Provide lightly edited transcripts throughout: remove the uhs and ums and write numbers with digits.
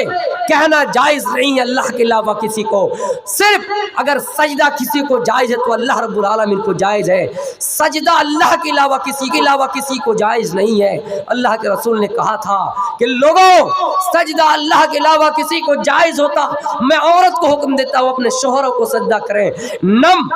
कहना जायज़ नहीं है अल्लाह के अलावा किसी को। सिर्फ अगर सजदा किसी को जायज़ है तो अल्लाह रब्बुल आलमीन को जायज़ है। सजदा अल्लाह के अलावा किसी को जायज़ नहीं है। अल्लाह के रसूल ने कहा था कि लोगों, सजदा अल्लाह के अलावा किसी को जायज़ होता, मैं औरत को हुक्म देता हूँ अपने शोहरों को सजदा करें। नम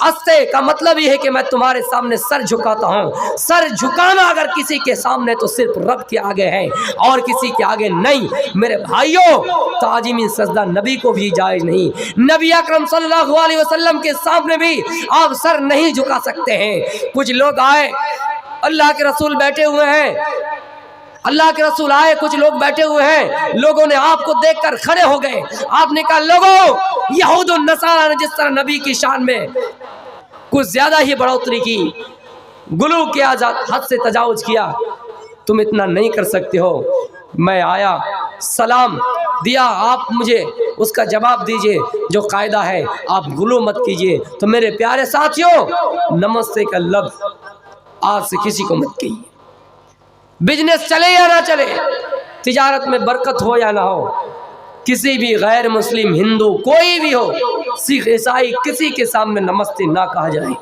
अस्ते का मतलब यह है कि मैं तुम्हारे सामने सर झुकाता हूँ। सर झुकाना अगर किसी के सामने तो सिर्फ रब के आगे है और किसी के आगे नहीं। मेरे भाइयों, ताजीमी सजदा नबी को भी जायज़ नहीं। नबी अकरम सल्लल्लाहु अलैहि वसल्लम के सामने भी आप सर नहीं झुका सकते हैं। कुछ लोग आए, अल्लाह के रसूल बैठे हुए हैं, अल्लाह के रसूल आए, कुछ लोग बैठे हुए हैं, लोगों ने आपको देखकर खड़े हो गए। आपने कहा, लोगों, यहूद और नसारा ने जिस तरह नबी की शान में कुछ ज्यादा ही बढ़ोतरी की, गुलू किया, हद से तजावुज किया, तुम इतना नहीं कर सकते हो। मैं आया, सलाम दिया, आप मुझे उसका जवाब दीजिए जो कायदा है, आप गुलू मत कीजिए। तो मेरे प्यारे साथियों, नमस्ते का लफ्ज़ आज से किसी को मत कहिए। बिजनेस चले या ना चले, तिजारत में बरकत हो या ना हो, किसी भी गैर मुस्लिम, हिंदू, कोई भी हो, सिख, ईसाई, किसी के सामने नमस्ते ना कहा जाए।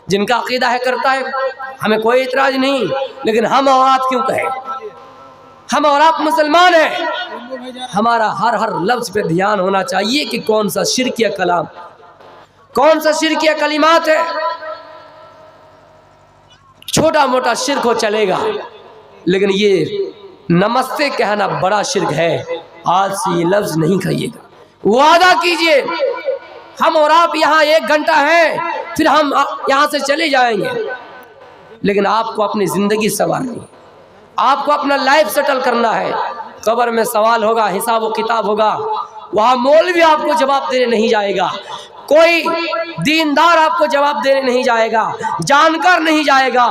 जिनका अकीदा है करता है, हमें कोई इतराज नहीं, लेकिन हम और आप क्यों कहें? हम और आप मुसलमान हैं। हमारा हर लफ्ज़ पे ध्यान होना चाहिए कि कौन सा शिरकिया कलाम, कौन सा शिरकिया कलिमात है। छोटा मोटा शिरक हो चलेगा, लेकिन ये नमस्ते कहना बड़ा शिरक है। आज से ये लफ्ज़ नहीं कहिएगा। वादा कीजिए, हम और आप यहाँ 1 घंटा है, फिर हम यहाँ से चले जाएंगे, लेकिन आपको अपनी ज़िंदगी संवारनी है, आपको अपना लाइफ सेटल करना है। कब्र में सवाल होगा, हिसाब व किताब होगा, वहाँ मौलवी आपको जवाब देने नहीं जाएगा, कोई दीनदार आपको जवाब देने नहीं जाएगा, जानकार नहीं जाएगा।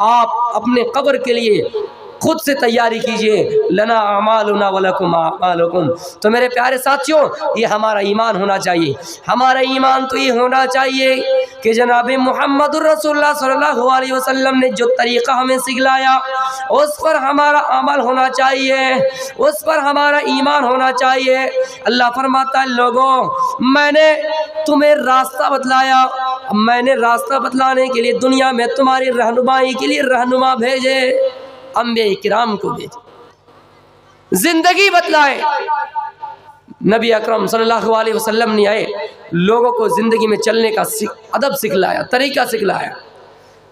आप अपने कब्र के लिए खुद से तैयारी कीजिए। लना अमालुना वलकुम अमालुकुम। तो मेरे प्यारे साथियों, ये हमारा ईमान होना चाहिए। हमारा ईमान तो ये होना चाहिए कि जनाब मुहम्मदुर रसूलुल्लाह सल्लल्लाहु अलैहि वसल्लम ने जो तरीक़ा हमें सिखलाया, उस पर हमारा अमल होना चाहिए, उस पर हमारा ईमान होना चाहिए। अल्लाह फरमाता है, लोगों, मैंने तुम्हें रास्ता बतलाया, मैंने रास्ता बतलाने के लिए दुनिया में तुम्हारी रहनुमाई के लिए रहनुमा भेजे, अंबिया किराम को भेजे, जिंदगी बतलाए। नबी अकरम सल्लल्लाहु अलैहि वसल्लम ने आए, लोगों को जिंदगी में चलने का अदब सिखलाया, तरीका सिखलाया।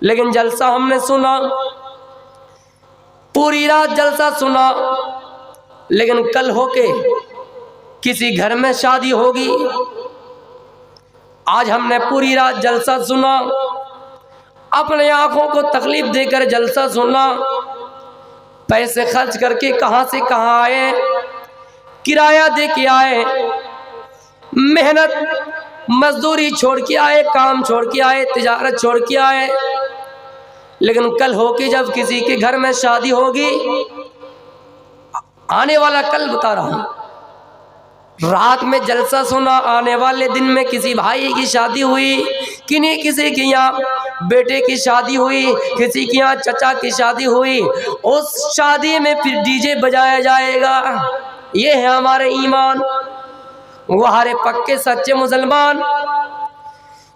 लेकिन जलसा हमने सुना, पूरी रात जलसा सुना, लेकिन कल होके किसी घर में शादी होगी। आज हमने पूरी रात जलसा सुना, अपने आंखों को तकलीफ देकर जलसा सुना, पैसे खर्च करके कहां से कहां आए, किराया दे के आए, मेहनत मजदूरी छोड़ के आए, काम छोड़ के आए, तिजारत छोड़ के आए, लेकिन कल होके जब किसी के घर में शादी होगी, आने वाला कल बता रहा हूं, रात में जलसा सुना, आने वाले दिन में किसी भाई की शादी हुई, किसी के यहाँ बेटे की शादी हुई, किसी के यहाँ चचा की शादी हुई, उस शादी में फिर डीजे बजाया जाएगा। ये है हमारे ईमान। वो हमारे पक्के सच्चे मुसलमान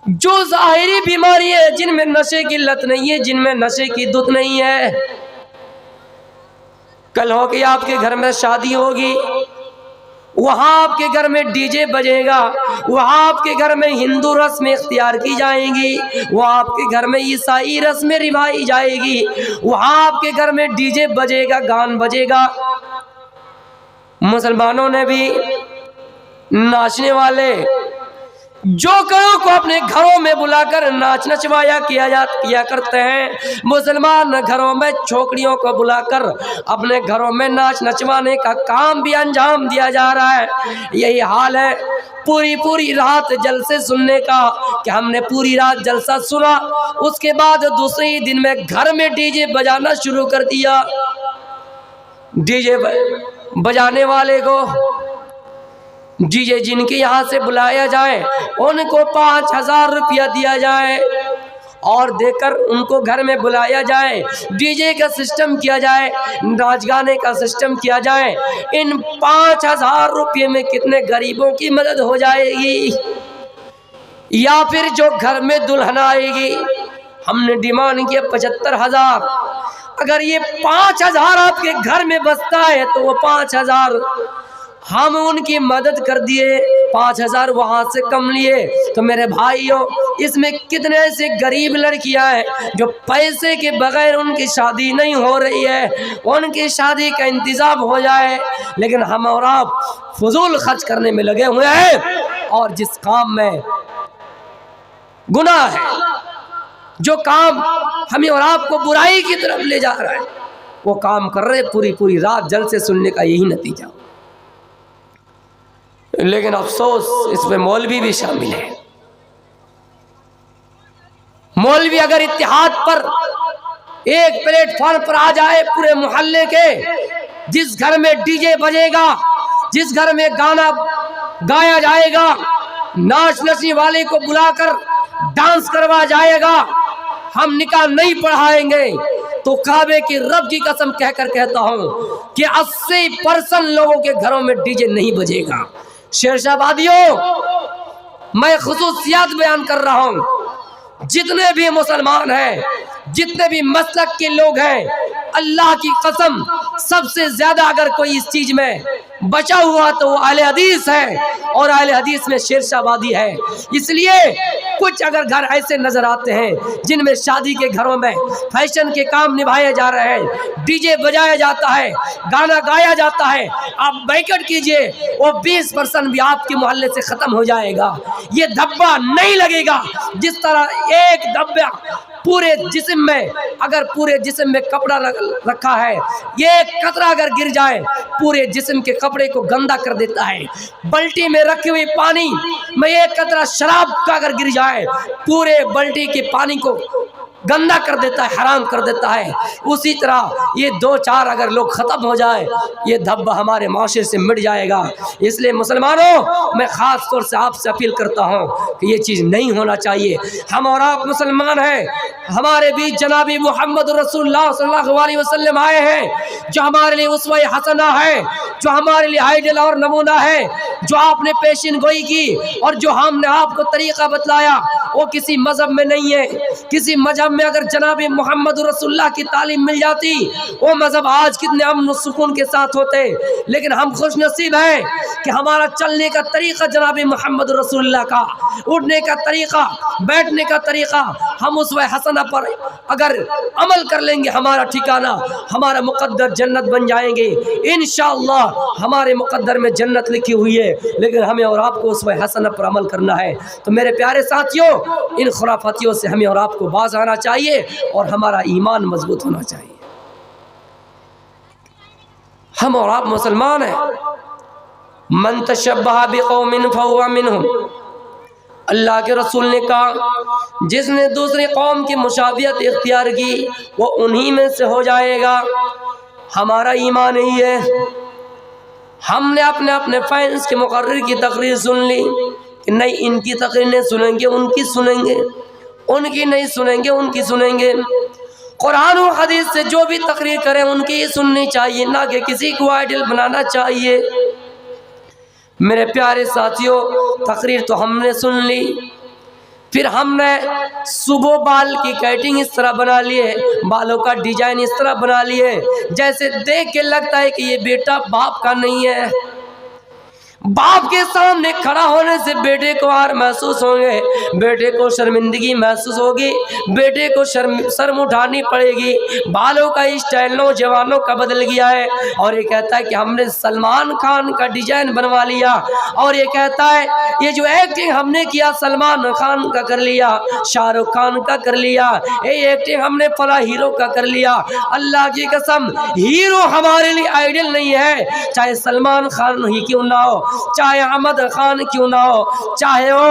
जो ज़ाहिरी बीमारी है, जिनमें नशे की लत नहीं है, जिनमें नशे की दुत नहीं है, कल हो के आपके घर में शादी होगी, वहाँ आपके घर में डीजे बजेगा, वहाँ आपके घर में हिंदू रस्में इख्तियार की जाएंगी, वहाँ आपके घर में ईसाई रस्में रिवाई जाएगी, वहाँ आपके घर में डीजे बजेगा, गान बजेगा। मुसलमानों ने भी नाचने वाले जोकरों को अपने घरों में बुलाकर नाच नचवाया किया करते हैं। मुसलमान घरों में छोकरियों को बुलाकर अपने घरों में नाच नचवाने का काम भी अंजाम दिया जा रहा है। यही हाल है पूरी रात जलसे सुनने का, कि हमने पूरी रात जलसा सुना, उसके बाद दूसरे ही दिन में घर में डीजे बजाना शुरू कर दिया। डीजे बजाने वाले को, डीजे जिनके यहाँ से बुलाया जाए, उनको 5000 रुपया दिया जाए, और देकर उनको घर में बुलाया जाए, डीजे का सिस्टम किया जाए, नाच गाने का सिस्टम किया जाए। इन 5,000 रुपये में कितने गरीबों की मदद हो जाएगी। या फिर जो घर में दुल्हन आएगी, हमने डिमांड किया 75,000, अगर ये 5,000 आपके घर में बसता है तो वो 5,000 हम उनकी मदद कर दिए, 5,000 वहाँ से कम लिए। तो मेरे भाइयों, इसमें कितने ऐसे गरीब लड़कियां हैं जो पैसे के बगैर उनकी शादी नहीं हो रही है, उनकी शादी का इंतजाम हो जाए, लेकिन हम और आप फजूल खर्च करने में लगे हुए हैं। और जिस काम में गुनाह है, जो काम हमें और आपको बुराई की तरफ ले जा रहा है, वो काम कर रहे पूरी पूरी रात जलसे सुनने का यही नतीजा। लेकिन अफसोस इसमें मौलवी भी शामिल है। मौलवी अगर इत्तेहाद पर एक प्लेटफॉर्म पर आ जाए, पूरे मोहल्ले के जिस घर में डीजे बजेगा, जिस घर में गाना गाया जाएगा, नाच नचने वाले को बुलाकर डांस करवा जाएगा, हम निकाह नहीं पढ़ाएंगे, तो काबे की रब की कसम कहकर कहता हूं कि 80% लोगों के घरों में डीजे नहीं बजेगा। शेरशाहबादियों, मैं खुसूसियात बयान कर रहा हूं। जितने भी मुसलमान हैं, जितने भी मसलक के लोग हैं, अल्लाह की कसम सबसे ज्यादा अगर कोई इस चीज में बचा हुआ तो वो अहले हदीस है, और अहले हदीस में शेरशाहबादी है। इसलिए कुछ अगर घर ऐसे नजर आते हैं जिनमें शादी के घरों में फैशन के काम निभाए जा रहे हैं, डीजे बजाया जाता है, गाना गाया जाता है, आप बैकट कीजिए, वो 20% भी आपके मोहल्ले से खत्म हो जाएगा। ये धब्बा नहीं लगेगा। जिस तरह एक धब्बा पूरे जिस्म में, अगर पूरे जिस्म में कपड़ा रखा है, ये एक कतरा अगर गिर जाए पूरे जिस्म के कपड़े को गंदा कर देता है। बाल्टी में रखी हुई पानी में एक कतरा शराब का अगर गिर जाए पूरे बाल्टी के पानी को गंदा कर देता है, हराम कर देता है। उसी तरह ये 2-4 अगर लोग ख़त्म हो जाए, ये धब्बा हमारे माशरे से मिट जाएगा। इसलिए मुसलमानों, मैं ख़ास तौर से आपसे अपील करता हूँ कि ये चीज़ नहीं होना चाहिए। हम और आप मुसलमान हैं, हमारे बीच जनाबी मोहम्मद रसूलुल्लाह सल्लल्लाहु अलैहि वसल्लम आए हैं, जो हमारे लिए उसवा हसना है, जो हमारे लिए आइडल और नमूना है, जो आपने पेशिन गोई की और जो हमने आपको तरीक़ा बतलाया, वो किसी मज़हब में नहीं है। किसी मज़हब में अगर जनाबी मोहम्मद रसूलुल्लाह की तालीम मिल जाती, वो मज़हब आज कितने अमन और सुकून के साथ होते। लेकिन हम खुश नसीब हैं कि हमारा चलने का तरीक़ा जनाबी मोहम्मद रसूलुल्लाह का, उठने का तरीक़ा, बैठने का तरीक़ा, हम उसवा हसना पर अगर अमल कर लेंगे, हमारा ठिकाना, हमारा मुक़द्दर जन्नत बन जाएंगे इंशाअल्लाह। हमारे मुक़द्दर में जन्नत लिखी हुई है, लेकिन हमें और आपको उसवा हसना पर अमल करना है। तो मेरे प्यारे साथियों, इन खुराफातियों से हमें और आपको बाज आना चाहिए और हमारा ईमान मजबूत होना चाहिए। हम और आप मुसलमान हैं। मन तशब्बह बिक़ौमिन फहुवा मिनहुम, अल्लाह के रसूल ने कहा, जिसने दूसरी कौम की मुशाबियत इख्तियार की वो उन्हीं में से हो जाएगा। हमारा ईमान ही है। हमने अपने अपने फैंस के मुकर्रिर की तकरीर सुन ली कि नहीं, इनकी तकरीर नहीं सुनेंगे, उनकी सुनेंगे, उनकी नहीं सुनेंगे, उनकी सुनेंगे। कुरान और हदीस से जो भी तकरीर करें उनकी ही सुननी चाहिए, ना कि किसी को आइडल बनाना चाहिए। मेरे प्यारे साथियों, तकरीर तो हमने सुन ली, फिर हमने सुबह बाल की कटिंग इस तरह बना लिए, बालों का डिजाइन इस तरह बना लिए जैसे देख के लगता है कि ये बेटा बाप का नहीं है। बाप के सामने खड़ा होने से बेटे को हार महसूस होंगे, बेटे को शर्मिंदगी महसूस होगी, बेटे को शर्म उठानी पड़ेगी। बालों का स्टाइल नौजवानों का बदल गया है, और ये कहता है कि हमने सलमान खान का डिजाइन बनवा लिया, और ये कहता है ये जो एक्टिंग हमने किया सलमान खान का कर लिया, शाहरुख खान का कर लिया, ये एक्टिंग हमने फला हीरो का कर लिया। अल्लाह की कसम, हीरो हमारे लिए आइडल नहीं है, चाहे सलमान खान ही क्यों ना हो, चाहे अहमद खान क्यों ना हो, चाहे वो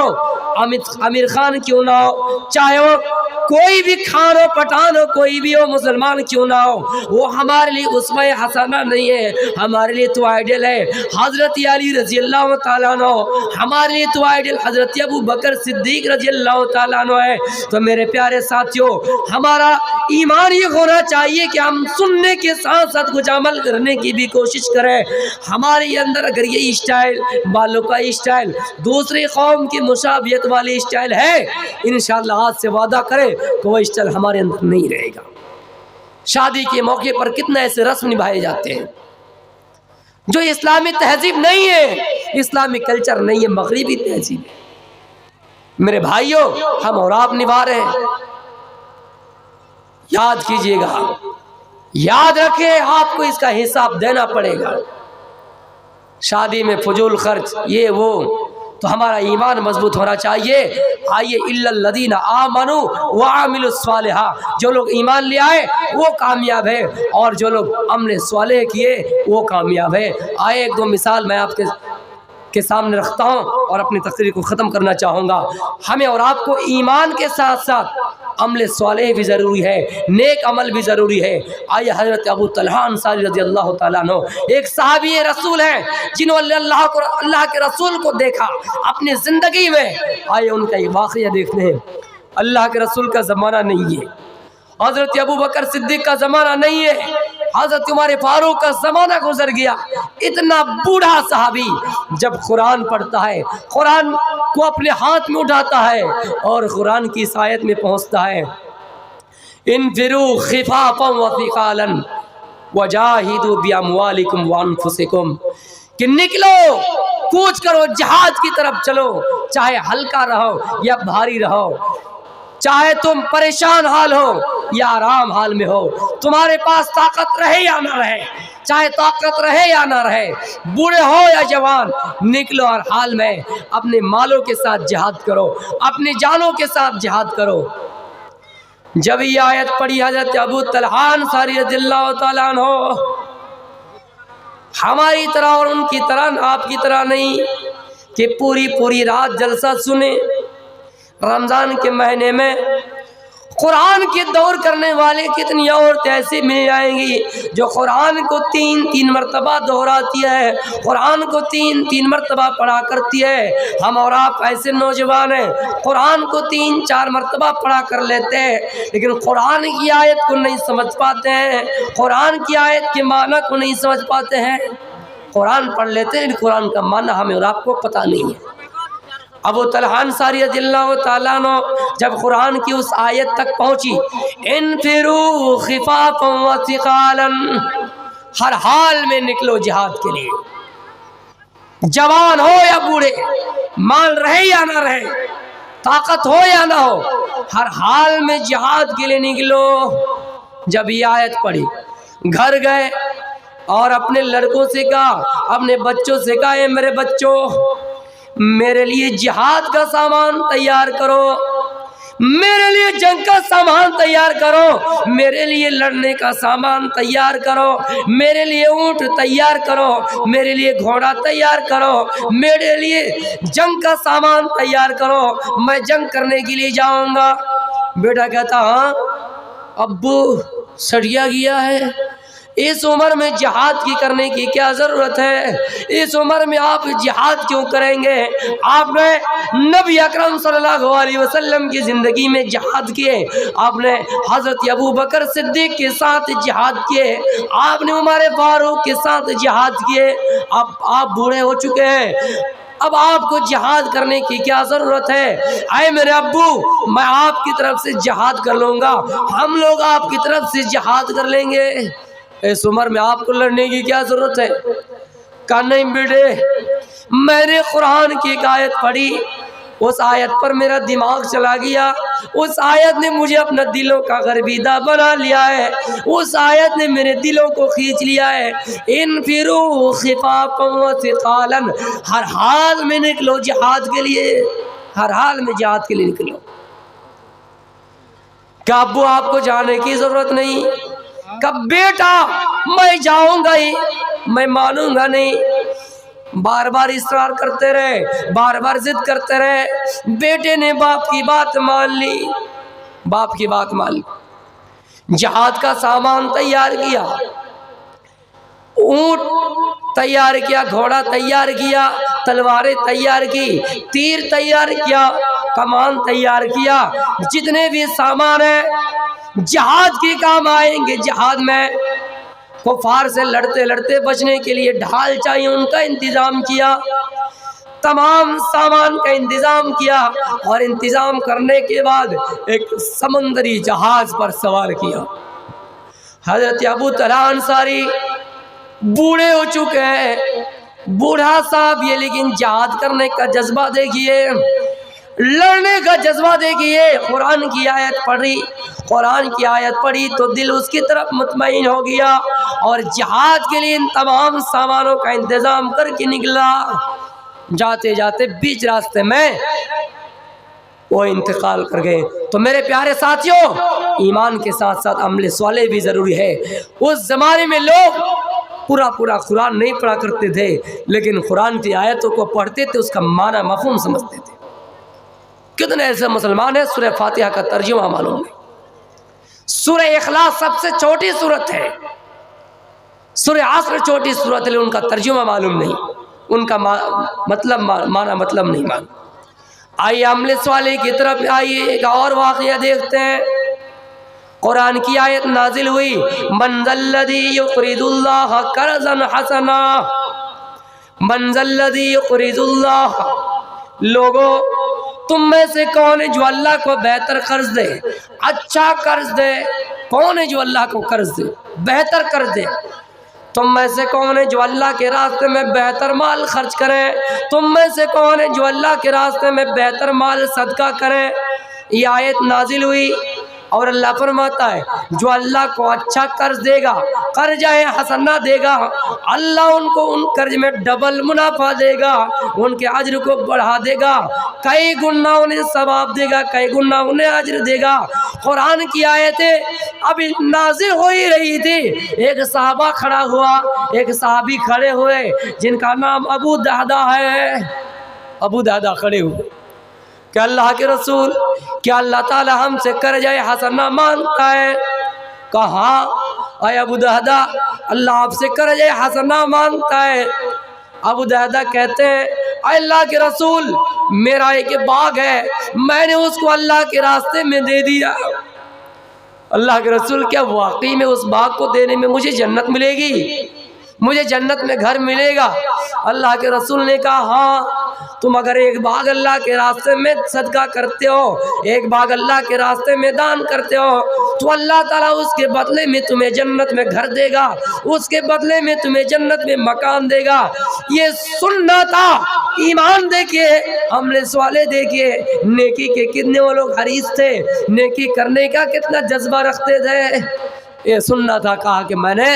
आमिर खान क्यों ना हो, चाहे वो कोई भी खान हो, पठान हो, कोई भी हो, मुसलमान क्यों ना हो, वो हमारे लिए उस्वे हसना नहीं है, हमारे लिए तो आइडियल है हजरत अली रजी अल्लाह तआला अन्हु, हमारे लिए तो आइडियल हजरत अबू बकर सिद्दीक रजी अल्लाह तआला अन्हु है। तो मेरे प्यारे साथियों, हमारा ईमान ये होना चाहिए कि हम सुनने के साथ साथ कुछ अमल करने की भी कोशिश करें। हमारे अंदर अगर ये स्टाइल, बालों का स्टाइल दूसरी कौम की मुशाबियत वाली स्टाइल है, इंशाअल्लाह आज से वादा करें तो वो स्टाइल हमारे अंदर नहीं रहेगा। शादी के मौके पर कितने ऐसे रस्म निभाए जाते हैं जो इस्लामी तहजीब नहीं है, इस्लामी कल्चर नहीं है, मगरिबी तहजीब है। मेरे भाइयों, हम और आप निभा रहे हैं, याद कीजिएगा, याद रखें, आपको इसका हिसाब देना पड़ेगा। शादी में फजूल खर्च ये वो, तो हमारा ईमान मजबूत होना चाहिए। आइए, इल्लल्लज़ीना आमनू व आमिलुस सालिहा, जो लोग ईमान ले आए वो कामयाब है, और जो लोग अमल सालेह किए वो कामयाब है। आए एक दो मिसाल मैं आपके सामने रखता हूँ और अपनी तकरीर को ख़त्म करना चाहूँगा। हमें और आपको ईमान के साथ साथ अमल सालेह भी ज़रूरी है, नेक अमल भी ज़रूरी है। आइए, हज़रत अबू तलहा अंसारी रज़ी अल्लाह तआला अन्हु एक सहाबी रसूल हैं जिन्होंने अल्लाह के रसूल को देखा अपनी ज़िंदगी में। आइए उनका ये वाक़या देखते हैं। अल्लाह के रसूल का ज़माना नहीं है, हज़रत अबू बकर सिद्दीक का ज़माना नहीं है, हज़रत उमर फारूक का ज़माना गुजर गया। इतना बूढ़ा सहाबी जब कुरान पढ़ता है, कुरान को अपने हाथ में उठाता है और कुरान की इस आयत में पहुँचता है, इनफिरू खिफाफन व सिकालन वजाहिदू बिअमवालिकुम व अनफुसिकुम, कि निकलो, कूच करो, जहाज की तरफ चलो, चाहे हल्का रहो या भारी रहो, चाहे तुम परेशान हाल हो या आराम हाल में हो, तुम्हारे पास ताकत रहे या ना रहे, चाहे ताकत रहे या ना रहे, बूढ़े हो या जवान, निकलो और हाल में अपने मालों के साथ जिहाद करो, अपनी जानों के साथ जिहाद करो। जब ये आयत पढ़ी हज़रत अबू तलहा अंसारी रज़ियल्लाहु तआला अन्हु, हमारी तरह और उनकी तरह, आपकी तरह नहीं कि पूरी रात जलसा सुने। रमज़ान के महीने में कुरान के दौर करने वाले कितनी औरतें ऐसी मिल जाएंगी जो कुरान को तीन मरतबा दोहराती है, कुरान को तीन मरतबा पढ़ा करती है। हम और आप ऐसे नौजवान हैं, कुरान को 3-4 मरतबा पढ़ा कर लेते हैं, लेकिन कुरान की आयत को नहीं समझ पाते हैं, कुरान की आयत के माना को नहीं समझ पाते हैं। कुरान पढ़ लेते हैं, कुरान का माना हमें और आपको पता नहीं है। अबू तलहा अंसारी रज़ियल्लाहु तआला अन्हु जब कुरान की उस आयत तक पहुँची, इनफिरू खिफाफन व सिकालन, हर हाल में निकलो जिहाद के लिए, जवान हो या बूढ़े, माल रहे या ना रहे, ताकत हो या ना हो, हर हाल में जिहाद के लिए निकलो। जब ये आयत पढ़ी, घर गए और अपने लड़कों से कहा, अपने बच्चों से कहा, ये मेरे बच्चों, मेरे लिए जिहाद का सामान तैयार करो, मेरे लिए जंग का सामान तैयार करो, मेरे लिए लड़ने का सामान तैयार करो, मेरे लिए ऊंट तैयार करो, मेरे लिए घोड़ा तैयार करो, मेरे लिए जंग का सामान तैयार करो, मैं जंग करने के लिए जाऊंगा। बेटा कहता, हाँ अब्बू, सड़िया गया है, इस उम्र में जिहाद की करने की क्या ज़रूरत है, इस उम्र में आप जिहाद क्यों करेंगे? आपने नबी अकरम सल्लल्लाहु अलैहि वसल्लम की ज़िंदगी में जिहाद किए, आपने हज़रत अबू बकर सिद्दीक के साथ जिहाद किए, आपने उमर फारूक के साथ जिहाद किए, अब आप बूढ़े हो चुके हैं, अब आपको जिहाद करने की क्या ज़रूरत है? आए मेरे अब्बू, मैं आपकी तरफ से जिहाद कर लूँगा, हम लोग आपकी तरफ से जिहाद कर लेंगे, इस उम्र में आपको लड़ने की क्या जरूरत है? कहा, नहीं बेटे, मैंने कुरान की एक आयत पढ़ी, उस आयत पर मेरा दिमाग चला गया, उस आयत ने मुझे अपना दिलों का गर्विदा बना लिया है, उस आयत ने मेरे दिलों को खींच लिया है। इनफिरू खिफाफन व सिकालन, हर हाल में निकलो जिहाद के लिए, हर हाल में जिहाद के लिए निकलो। क्या अब्बू आपको जाने की जरूरत नहीं? कब बेटा, मैं जाऊंगा ही, मैं मानूंगा नहीं, बार बार इसरार करते रहे, बार बार जिद करते रहे। बेटे ने बाप की बात मान ली, बाप की बात मान ली। जहाद का सामान तैयार किया, ऊंट तैयार किया, घोड़ा तैयार किया, तलवारें तैयार की, तीर तैयार किया, कमान तैयार किया। जितने भी सामान है जहाद के काम आएंगे, जहाद में कुफार से लड़ते लड़ते बचने के लिए ढाल चाहिए, उनका इंतजाम किया, तमाम सामान का इंतजाम किया। और इंतजाम करने के बाद एक समुद्री जहाज पर सवार किया। हजरत अबू तलहा अंसारी बूढ़े हो चुके हैं, बूढ़ा साहब ये, लेकिन जहाद करने का जज्बा देखिए, लड़ने का जज्बा देखिए। कुरान की आयत पढ़ी, कुरान की आयत पढ़ी तो दिल उसकी तरफ मुतमईन हो गया और जहाद के लिए इन तमाम सामानों का इंतजाम करके निकला। जाते जाते बीच रास्ते में वो इंतकाल कर गए। तो मेरे प्यारे साथियों, ईमान के साथ साथ अमल सालेह भी ज़रूरी है। उस ज़माने में लोग पूरा कुरान नहीं पढ़ा करते थे, लेकिन कुरान की आयतों को पढ़ते थे, उसका माना मफ़हूम समझते थे। कितने ऐसे मुसलमान हैं सूरह फातिहा का तर्जुमा मालूम नहीं, सूरह इखलास सबसे छोटी सूरत है, सूरह असर छोटी सूरत है, उनका तर्जुमा मालूम नहीं, उनका माना मतलब नहीं मालूम। आइए अमले वाले की तरफ आइए, एक और वाक़या देखते हैं। कुरान की आयत नाजिल हुई, मन ज़ल्लज़ी युक़रिदुल्लाह क़र्ज़न हसना, मन ज़ल्लज़ी युक़रिदुल्लाह, लोगों तुम में से कौन है जो अल्लाह को बेहतर कर्ज दे, अच्छा कर्ज दे? कौन है जो अल्लाह को कर्ज दे, बेहतर कर्ज दे? तुम में से कौन है जो अल्लाह के रास्ते में बेहतर माल खर्च करे? तुम में से कौन है जो अल्लाह के रास्ते में बेहतर माल सदका करे? ये आयत नाजिल हुई और अल्लाह फरमाता है जो अल्लाह को अच्छा कर्ज देगा, कर्ज है हसना देगा, अल्लाह उनको उन कर्ज में डबल मुनाफा देगा, उनके अज्र को बढ़ा देगा, कई गुना उन्हें सवाब देगा, कई गुना उन्हें अज्र देगा। कुरान की आयतें अभी नाज़िल हो ही रही थी, एक सहाबा खड़ा हुआ, एक सहाबी खड़े हुए जिनका नाम अबू दहदा है। अबू दहदा खड़े हुए, क्या अल्लाह के रसूल, क्या अल्लाह ताला हमसे कर्ज हसना मांगता है? कहा आए अबू दहदा, अल्लाह आपसे कर्ज हसना मांगता है। अबू दहदा कहते हैं अल्लाह के रसूल, मेरा एक बाग है, मैंने उसको अल्लाह के रास्ते में दे दिया। अल्लाह के रसूल, क्या वाकई में उस बाग को देने में मुझे जन्नत मिलेगी, मुझे जन्नत में घर मिलेगा? अल्लाह के रसूल ने कहा हाँ, तुम अगर एक बाग अल्लाह के रास्ते में सदका करते हो, एक बाग अल्लाह के रास्ते में दान करते हो, तो अल्लाह ताला उसके बदले में तुम्हें जन्नत में घर देगा, उसके बदले में तुम्हें जन्नत में मकान देगा। ये सुनना था। ईमान देखिए, अमले वाले देखिए, नेकी के कितने वो लोग हरीस थे, नेकी करने का कितना जज्बा रखते थे। ये सुनना था। कहा कि मैंने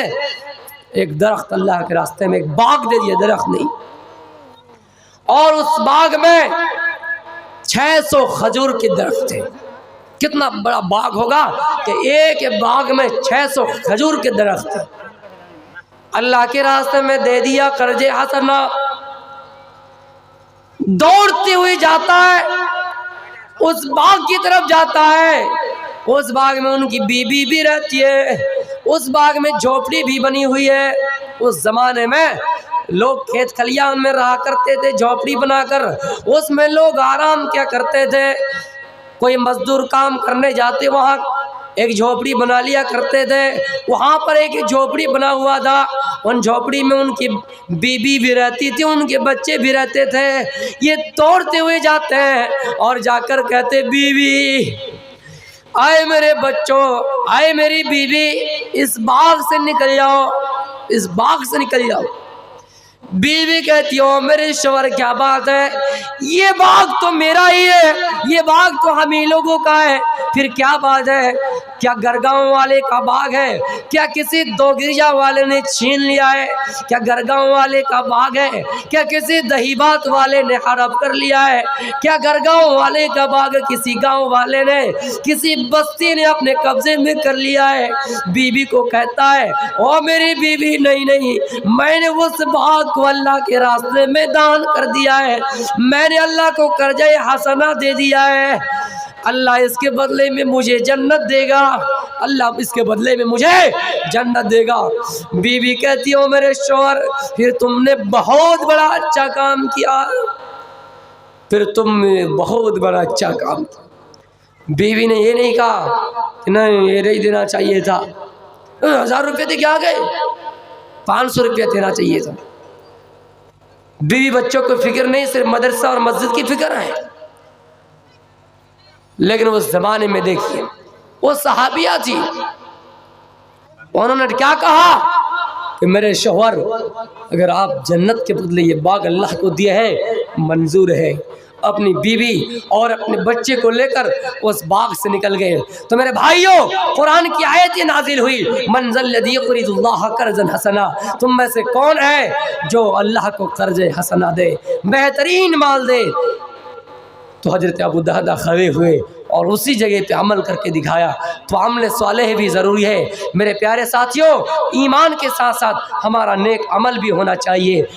एक दरख्त अल्लाह के रास्ते में, एक बाग दे दिया, दरख्त नहीं, और उस बाग में 600 खजूर के दरख्त थे। कितना बड़ा बाग होगा कि एक बाग में 600 खजूर के दरख्त थे। अल्लाह के रास्ते में दे दिया कर्जे हसना। दौड़ते हुए जाता है, उस बाग की तरफ जाता है। उस बाग में उनकी बीबी भी रहती है, उस बाग में झोपड़ी भी बनी हुई है। उस जमाने में लोग खेत खलियान में रहा करते थे, झोपड़ी बनाकर उसमें लोग आराम क्या करते थे। कोई मजदूर काम करने जाते, वहाँ एक झोपड़ी बना लिया करते थे। वहाँ पर एक झोपड़ी बना हुआ था, उन झोपड़ी में उनकी बीबी भी रहती थी, उनके बच्चे भी रहते थे। ये दौड़ते हुए जाते हैं और जाकर कहते, बीवी आए मेरे बच्चों, आए मेरी बीवी, इस बाग से निकल जाओ, इस बाग से निकल जाओ। बीवी कहती हो मेरे शोहर क्या बात है, ये बाग तो मेरा ही है, ये बाग तो हम ही लोगों का है। फिर क्या बात है, क्या गरगांव वाले का बाग है, क्या किसी दोगिरिया वाले ने छीन लिया है, क्या गरगांव वाले का बाग है, क्या किसी दहीबात वाले ने हड़प कर लिया है, क्या गरगांव वाले का बाग किसी गांव वाले ने, किसी बस्ती ने अपने कब्जे में कर लिया है। बीवी को कहता है ओ मेरी बीवी, नहीं नहीं, मैंने उस बाग को अल्लाह के रास्ते में दान कर दिया है, मैंने अल्लाह को कर्जे हसना दे दिया है, अल्लाह इसके बदले में मुझे जन्नत देगा, अल्लाह इसके बदले में मुझे जन्नत देगा। बीवी कहती हो मेरे शौहर फिर तुमने बहुत बड़ा अच्छा काम किया, फिर तुमने बहुत बड़ा अच्छा काम किया। बीवी ने ये नहीं कहा नहीं ये नहीं देना चाहिए था, 1000 रुपये दे क्या गए, 500 रुपया देना चाहिए था। बीवी बच्चों को फिक्र नहीं, सिर्फ मदरसा और मस्जिद की फिक्र है। लेकिन उस जमाने में देखिए वो सहाबिया थी, उन्होंने क्या कहा कि मेरे शौहर अगर आप जन्नत के बदले ये बाग अल्लाह को दिए हैं मंजूर है। अपनी बीवी और अपने बच्चे को लेकर उस बाग से निकल गए। तो मेरे भाइयों, कुरान की आयत ये नाजिल हुई मंज़ल लज़ी युक़रिदुल्लाह क़र्ज़न हसना, तुम में से कौन है जो अल्लाह को कर्ज हसना दे, बेहतरीन माल दे। तो हजरत अबू दहदा खड़े हुए और उसी जगह पे अमल करके दिखाया। तो अमल सालेह भी ज़रूरी है मेरे प्यारे साथियों, ईमान के साथ साथ हमारा नेक अमल भी होना चाहिए।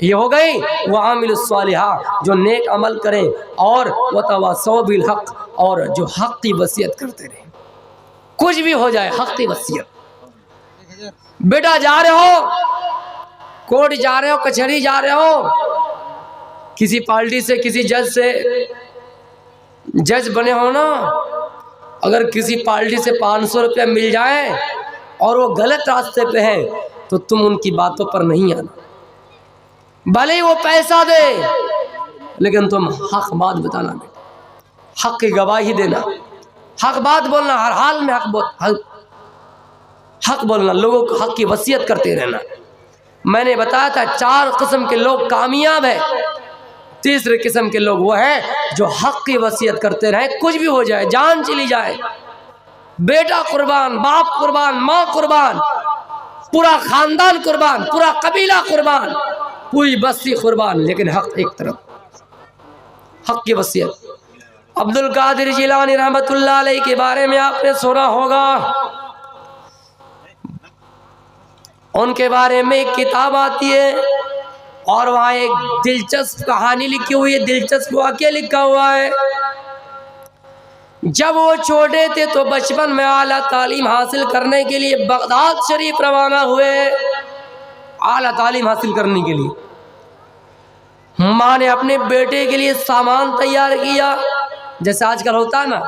ये हो गई वो आमिल सालिहा जो नेक अमल करे और वतवासौ बिल हक़, और जो हक़ की वसीयत करते रहे। कुछ भी हो जाए हक़ की वसीयत। बेटा जा रहे हो कोर्ट, जा रहे हो कचहरी, जा रहे हो किसी पार्टी से किसी जज से जज बने हो ना, अगर किसी पार्टी से 500 रुपया मिल जाए और वो गलत रास्ते पे है तो तुम उनकी बातों पर नहीं आना, भले ही वो पैसा दे, लेकिन तुम हक बात बताना, हक की गवाही देना, हक बात बोलना, हर हाल में हक बोलना, लोगों को हक की वसीयत करते रहना। मैंने बताया था 4 किस्म के लोग कामयाब है, तीसरे किस्म के लोग वो हैं जो हक की वसीयत करते रहे, कुछ भी हो जाए, जान चली जाए, बेटा कुर्बान, बाप कुर्बान, माँ कुर्बान, पूरा खानदान कुर्बान, पूरा कबीला कुर्बान, पूरी बस्ती कुर्बान, लेकिन हक एक तरफ, हक की वसीयत। अब्दुल कादिर जिलानी रहमतुल्लाह अलैह के बारे में आपने सुना होगा, उनके बारे में एक किताब आती है और वहाँ एक दिलचस्प कहानी लिखी हुई है, दिलचस्प वाक़या लिखा हुआ है। जब वो छोटे थे तो बचपन में आला तालीम हासिल करने के लिए बगदाद शरीफ रवाना हुए, आला तालीम हासिल करने के लिए। माँ ने अपने बेटे के लिए सामान तैयार किया, जैसे आजकल होता है ना,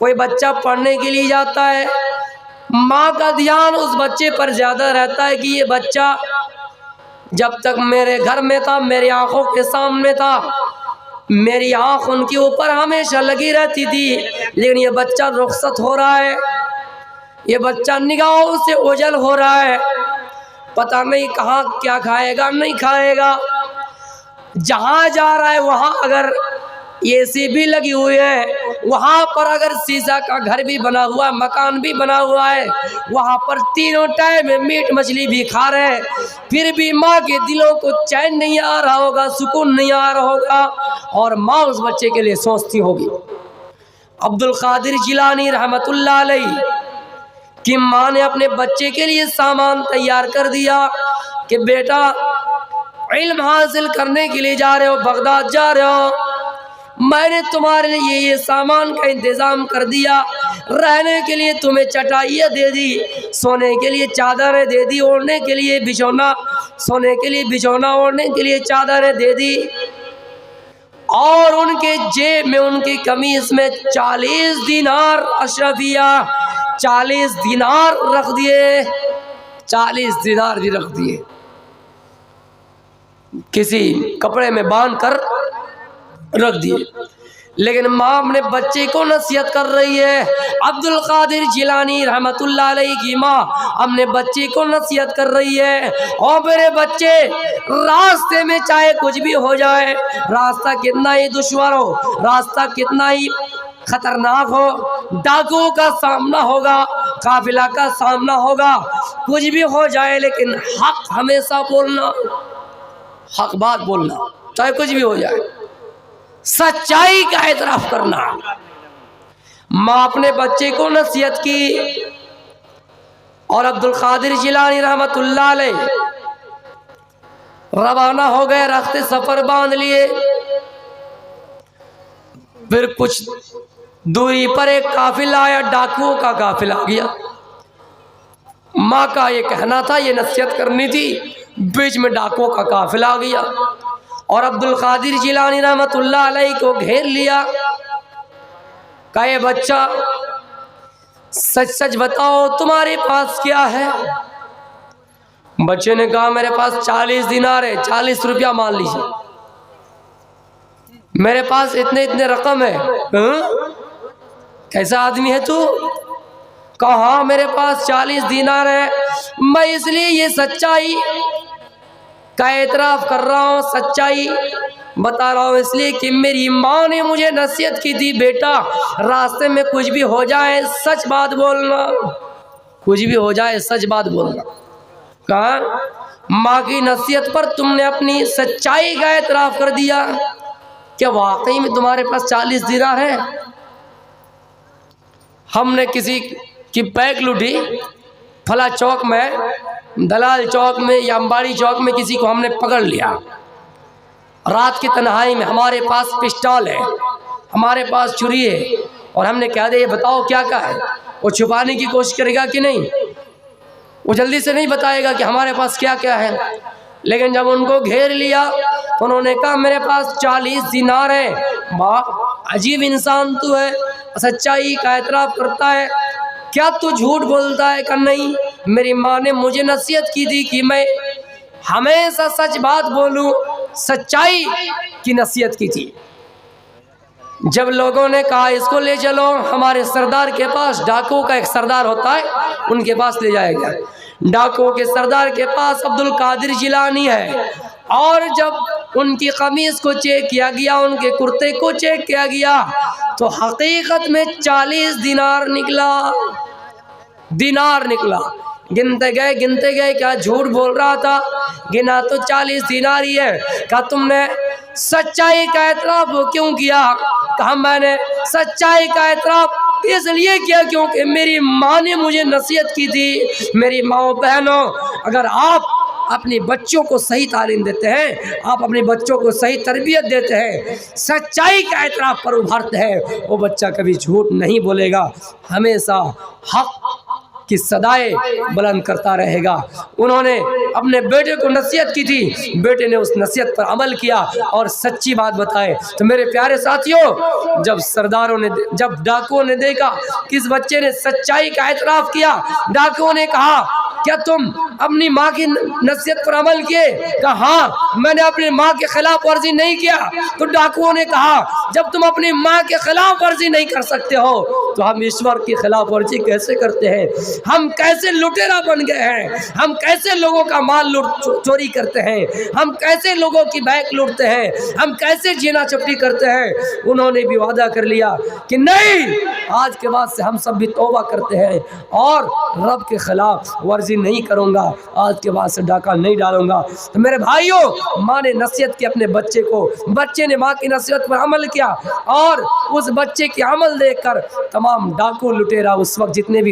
कोई बच्चा पढ़ने के लिए जाता है, माँ का ध्यान उस बच्चे पर ज़्यादा रहता है कि ये बच्चा जब तक मेरे घर में था, मेरी आंखों के सामने था, मेरी आंख उनके ऊपर हमेशा लगी रहती थी, लेकिन ये बच्चा रुखसत हो रहा है, ये बच्चा निगाहों से ओझल हो रहा है, पता नहीं कहाँ क्या खाएगा नहीं खाएगा, जहाँ जा रहा है वहाँ अगर एसी भी लगी हुई है, वहाँ पर अगर शीशा का घर भी बना हुआ है, मकान भी बना हुआ है, वहाँ पर तीनों टाइम में मीट मछली भी खा रहे हैं, फिर भी माँ के दिलों को चैन नहीं आ रहा होगा, सुकून नहीं आ रहा होगा, और माँ उस बच्चे के लिए सोचती होगी। अब्दुल कादिर जिलानी रहमतुल्लाह अलैह की माँ ने अपने बच्चे के लिए सामान तैयार कर दिया कि बेटा इल्म हासिल करने के लिए जा रहे हो, बगदाद जा रहे हो, मैंने तुम्हारे लिए ये सामान का इंतज़ाम कर दिया, रहने के लिए तुम्हें चटाइयाँ दे दी, सोने के लिए चादरें दे दी, ओढ़ने के लिए बिछौना, सोने के लिए बिछौना, ओढ़ने के लिए चादरें दे दी, और उनके जेब में उनकी कमीज में 40 दिनार अशरफिया, 40 दिनार रख दिए, 40 दिनार भी रख दिए, किसी कपड़े में बांध कर रख दिए। लेकिन माँ अपने बच्चे को नसीहत कर रही है, अब्दुल कादिर जिलानी रहमतुल्लाह अलैह की माँ अपने बच्चे को नसीहत कर रही है, और मेरे बच्चे रास्ते में चाहे कुछ भी हो जाए, रास्ता कितना ही दुश्वार हो, रास्ता कितना ही खतरनाक हो, डाकुओं का सामना होगा, काफिला का सामना होगा, कुछ भी हो जाए, लेकिन हक हमेशा बोलना, हक बात बोलना, चाहे कुछ भी हो जाए, सच्चाई का एतराफ करना। माँ अपने बच्चे को नसीहत की, और अब्दुल कादिर जिलानी रहमतुल्लाह अलैह रवाना हो गए, रास्ते सफर बांध लिए। फिर कुछ दूरी पर एक काफिला आया, डाकुओं का काफिला आ गया। माँ का ये कहना था, ये नसीहत करनी थी, बीच में डाकुओं का काफिला आ गया और अब्दुल कादिर जिलानी रहमतुल्लाह अलैह को घेर लिया। कहे बच्चा सच सच बताओ तुम्हारे पास क्या है? बच्चे ने कहा मेरे पास 40 दिनार है, 40 रुपया मान लीजिए, मेरे पास इतने इतने रकम है। कैसा आदमी है तू? कहा मेरे पास 40 दिनार है, मैं इसलिए ये सच्चाई का एतराफ़ कर रहा हूँ, सच्चाई बता रहा हूँ इसलिए कि मेरी माँ ने मुझे नसीहत की थी, बेटा रास्ते में कुछ भी हो जाए सच बात बोलना, कुछ भी हो जाए सच बात बोलना। कहा माँ की नसीहत पर तुमने अपनी सच्चाई का एतराफ़ कर दिया, क्या वाकई में तुम्हारे पास 40 दिनार है? हमने किसी की पैक लूटी, फला चौक में, दलाल चौक में या अंबाड़ी चौक में किसी को हमने पकड़ लिया, रात की तन्हाई में, हमारे पास पिस्टल है, हमारे पास छुरी है, और हमने कहा दे ये बताओ क्या क्या है। वो छुपाने की कोशिश करेगा कि नहीं? वो जल्दी से नहीं बताएगा कि हमारे पास क्या क्या है। लेकिन जब उनको घेर लिया तो उन्होंने कहा मेरे पास 40 दिनार है। वाह अजीब इंसान तू है, सच्चाई का एतराफ़ करता है, क्या तू झूठ बोलता है? कि नहीं, मेरी माँ ने मुझे नसीहत की थी कि मैं हमेशा सच बात बोलूं, सच्चाई की नसीहत की थी। जब लोगों ने कहा इसको ले चलो हमारे सरदार के पास, डाकुओं का एक सरदार होता है, उनके पास ले जाएगा। डाकुओं के सरदार के पास अब्दुल कादिर जिलानी है, और जब उनकी कमीज को चेक किया गया, उनके कुर्ते को चेक किया गया, तो हकीकत में 40 दिनार निकला, दिनार निकला। गिनते गए, क्या झूठ बोल रहा था? गिना तो 40 दिनार ही है। क्या तुमने सच्चाई का एतराफ़ क्यों किया? कहा मैंने सच्चाई का एतराफ़ इसलिए किया क्योंकि मेरी माँ ने मुझे नसीहत की थी। मेरी माँ बहनों, अगर आप अपने बच्चों को सही तालीम देते हैं, आप अपने बच्चों को सही तरबियत देते हैं, सच्चाई का एतराफ़ पर उभरते हैं, वो बच्चा कभी झूठ नहीं बोलेगा, हमेशा हक की सदाएं बुलंद करता रहेगा। उन्होंने अपने बेटे को नसीहत की थी, बेटे ने उस नसीहत पर अमल किया और सच्ची बात बताए। तो मेरे प्यारे साथियों, जब सरदारों ने, जब डाकुओं ने देखा कि इस बच्चे ने सच्चाई का एतराफ़ किया, डाकुओं ने कहा क्या तुम अपनी माँ की नसीहत पर अमल किए? कहा हाँ, मैंने अपनी माँ के खिलाफ वर्जी नहीं किया। तो डाकुओं ने कहा जब तुम अपनी माँ के खिलाफ वर्जी नहीं कर सकते हो तो हम ईश्वर की खिलाफ वर्जी कैसे करते हैं? हम कैसे लुटेरा बन गए हैं? हम कैसे लोगों का माल चोरी करते हैं? हम कैसे लोगों की बैंक लूटते हैं? हम कैसे जीना चपटी करते हैं? उन्होंने भी वादा कर लिया कि नहीं, आज के बाद से हम सब भी तौबा करते हैं और रब के खिलाफ वर्जी नहीं करूंगा, आज के बाद से डाका नहीं डालूंगा। तो मेरे भाइयों, माँ ने नसीहत की अपने बच्चे को, बच्चे ने माँ की नसीहत पर अमल किया, और उस बच्चे के अमल देखकर तमाम डाकू लुटेरा उस वक्त जितने भी